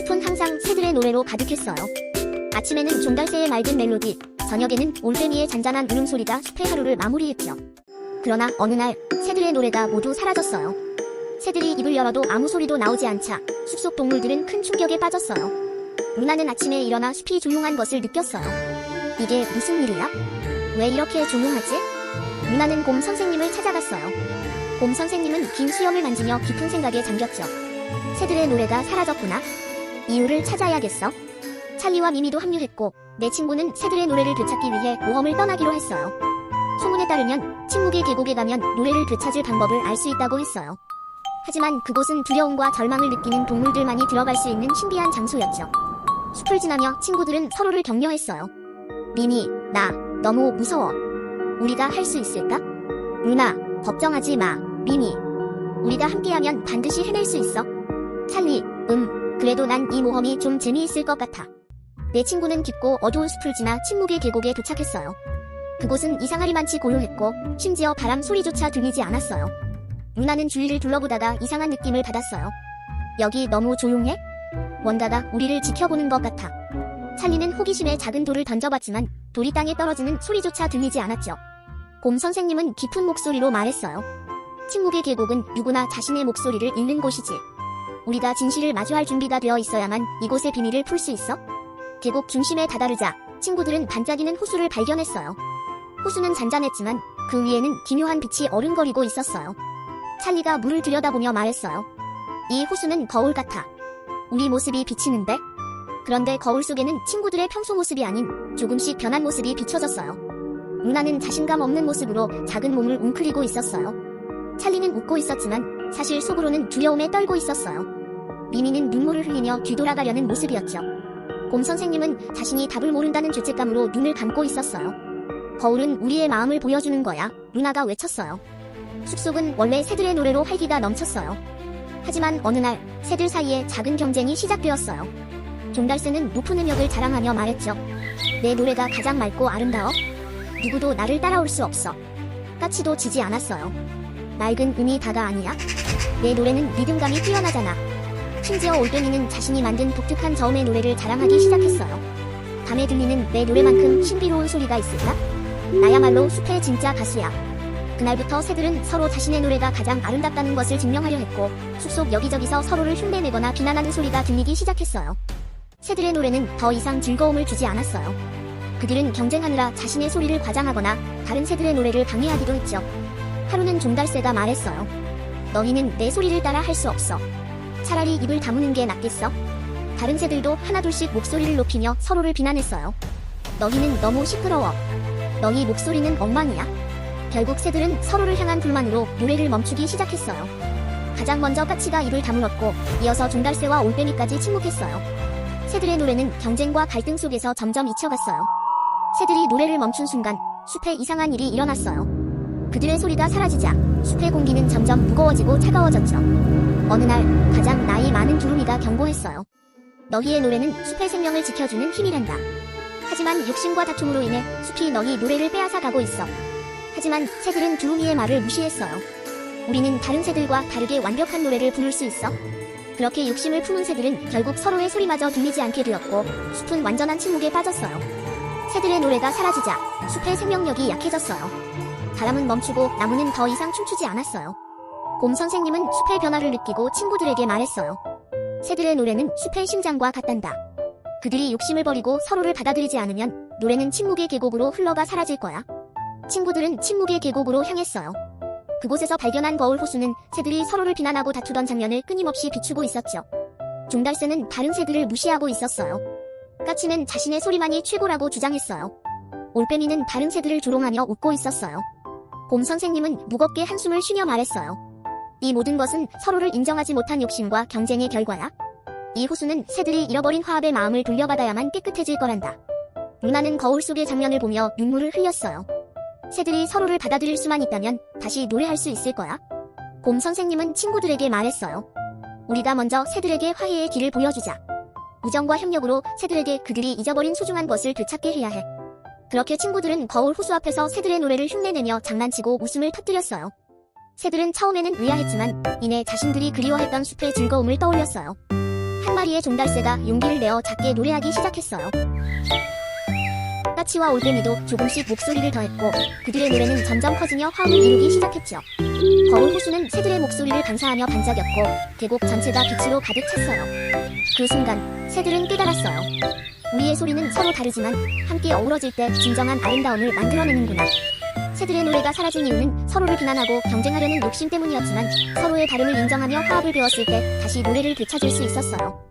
숲은 항상 새들의 노래로 가득했어요. 아침에는 종달새의 맑은 멜로디, 저녁에는 올빼미의 잔잔한 울음소리가 숲의 하루를 마무리했죠. 그러나 어느 날 새들의 노래가 모두 사라졌어요. 새들이 입을 열어도 아무 소리도 나오지 않자 숲속 동물들은 큰 충격에 빠졌어요. 루나는 아침에 일어나 숲이 조용한 것을 느꼈어요. 이게 무슨 일이야? 왜 이렇게 조용하지? 루나는 곰 선생님을 찾아갔어요. 곰 선생님은 긴 수염을 만지며 깊은 생각에 잠겼죠. 새들의 노래가 사라졌구나. 이유를 찾아야겠어. 찰리와 미미도 합류했고 내 친구는 새들의 노래를 되찾기 위해 모험을 떠나기로 했어요. 소문에 따르면 침묵의 계곡에 가면 노래를 되찾을 방법을 알 수 있다고 했어요. 하지만 그곳은 두려움과 절망을 느끼는 동물들만이 들어갈 수 있는 신비한 장소였죠. 숲을 지나며 친구들은 서로를 격려했어요. 미미, 나 너무 무서워. 우리가 할 수 있을까? 루나, 걱정하지 마. 미미, 우리가 함께하면 반드시 해낼 수 있어. 찰리, 그래도 난 이 모험이 좀 재미있을 것 같아. 내 친구는 깊고 어두운 숲을 지나 침묵의 계곡에 도착했어요. 그곳은 이상하리만치 고요했고 심지어 바람 소리조차 들리지 않았어요. 루나는 주위를 둘러보다가 이상한 느낌을 받았어요. 여기 너무 조용해? 뭔가가 우리를 지켜보는 것 같아. 찰리는 호기심에 작은 돌을 던져봤지만 돌이 땅에 떨어지는 소리조차 들리지 않았죠. 곰 선생님은 깊은 목소리로 말했어요. 침묵의 계곡은 누구나 자신의 목소리를 잃는 곳이지. 우리가 진실을 마주할 준비가 되어 있어야만 이곳의 비밀을 풀 수 있어. 계곡 중심에 다다르자 친구들은 반짝이는 호수를 발견했어요. 호수는 잔잔했지만 그 위에는 기묘한 빛이 어른거리고 있었어요. 찰리가 물을 들여다보며 말했어요. 이 호수는 거울 같아. 우리 모습이 비치는데? 그런데 거울 속에는 친구들의 평소 모습이 아닌 조금씩 변한 모습이 비춰졌어요. 루나는 자신감 없는 모습으로 작은 몸을 웅크리고 있었어요. 찰리는 웃고 있었지만 사실 속으로는 두려움에 떨고 있었어요. 미미는 눈물을 흘리며 뒤돌아가려는 모습이었죠. 곰 선생님은 자신이 답을 모른다는 죄책감으로 눈을 감고 있었어요. 거울은 우리의 마음을 보여주는 거야. 루나가 외쳤어요. 숲속은 원래 새들의 노래로 활기가 넘쳤어요. 하지만 어느 날 새들 사이에 작은 경쟁이 시작되었어요. 종달새는 높은 음역을 자랑하며 말했죠. 내 노래가 가장 맑고 아름다워? 누구도 나를 따라올 수 없어. 까치도 지지 않았어요. 맑은 음이 다가 아니야? 내 노래는 리듬감이 뛰어나잖아. 심지어 올빼미는 자신이 만든 독특한 저음의 노래를 자랑하기 시작했어요. 밤에 들리는 내 노래만큼 신비로운 소리가 있을까? 나야말로 숲의 진짜 가수야. 그날부터 새들은 서로 자신의 노래가 가장 아름답다는 것을 증명하려 했고 숲속 여기저기서 서로를 흉내내거나 비난하는 소리가 들리기 시작했어요. 새들의 노래는 더 이상 즐거움을 주지 않았어요. 그들은 경쟁하느라 자신의 소리를 과장하거나 다른 새들의 노래를 방해하기도 했죠. 하루는 종달새가 말했어요. 너희는 내 소리를 따라 할 수 없어. 차라리 입을 다무는 게 낫겠어. 다른 새들도 하나둘씩 목소리를 높이며 서로를 비난했어요. 너희는 너무 시끄러워. 너희 목소리는 엉망이야. 결국 새들은 서로를 향한 불만으로 노래를 멈추기 시작했어요. 가장 먼저 까치가 입을 다물었고 이어서 종달새와 올빼미까지 침묵했어요. 새들의 노래는 경쟁과 갈등 속에서 점점 잊혀갔어요. 새들이 노래를 멈춘 순간 숲에 이상한 일이 일어났어요. 그들의 소리가 사라지자 숲의 공기는 점점 무거워지고 차가워졌죠. 어느 날 가장 나이 많은 두루미가 경고했어요. 너희의 노래는 숲의 생명을 지켜주는 힘이란다. 하지만 욕심과 다툼으로 인해 숲이 너희 노래를 빼앗아 가고 있어. 하지만 새들은 두루미의 말을 무시했어요. 우리는 다른 새들과 다르게 완벽한 노래를 부를 수 있어. 그렇게 욕심을 품은 새들은 결국 서로의 소리마저 들리지 않게 되었고 숲은 완전한 침묵에 빠졌어요. 새들의 노래가 사라지자 숲의 생명력이 약해졌어요. 바람은 멈추고 나무는 더 이상 춤추지 않았어요. 곰 선생님은 숲의 변화를 느끼고 친구들에게 말했어요. 새들의 노래는 숲의 심장과 같단다. 그들이 욕심을 버리고 서로를 받아들이지 않으면 노래는 침묵의 계곡으로 흘러가 사라질 거야. 친구들은 침묵의 계곡으로 향했어요. 그곳에서 발견한 거울 호수는 새들이 서로를 비난하고 다투던 장면을 끊임없이 비추고 있었죠. 종달새는 다른 새들을 무시하고 있었어요. 까치는 자신의 소리만이 최고라고 주장했어요. 올빼미는 다른 새들을 조롱하며 웃고 있었어요. 곰 선생님은 무겁게 한숨을 쉬며 말했어요. 이 모든 것은 서로를 인정하지 못한 욕심과 경쟁의 결과야. 이 호수는 새들이 잃어버린 화합의 마음을 돌려받아야만 깨끗해질 거란다. 루나는 거울 속의 장면을 보며 눈물을 흘렸어요. 새들이 서로를 받아들일 수만 있다면 다시 노래할 수 있을 거야. 곰 선생님은 친구들에게 말했어요. 우리가 먼저 새들에게 화해의 길을 보여주자. 우정과 협력으로 새들에게 그들이 잊어버린 소중한 것을 되찾게 해야 해. 그렇게 친구들은 거울 호수 앞에서 새들의 노래를 흉내내며 장난치고 웃음을 터뜨렸어요. 새들은 처음에는 의아했지만 이내 자신들이 그리워했던 숲의 즐거움을 떠올렸어요. 한 마리의 종달새가 용기를 내어 작게 노래하기 시작했어요. 까치와 올빼미도 조금씩 목소리를 더했고 그들의 노래는 점점 커지며 화음을 이루기 시작했죠. 거울 호수는 새들의 목소리를 반사하며 반짝였고 계곡 전체가 빛으로 가득 찼어요. 그 순간 새들은 깨달았어요. 우리의 소리는 서로 다르지만 함께 어우러질 때 진정한 아름다움을 만들어내는구나. 새들의 노래가 사라진 이유는 서로를 비난하고 경쟁하려는 욕심 때문이었지만 서로의 다름을 인정하며 화합을 배웠을 때 다시 노래를 되찾을 수 있었어요.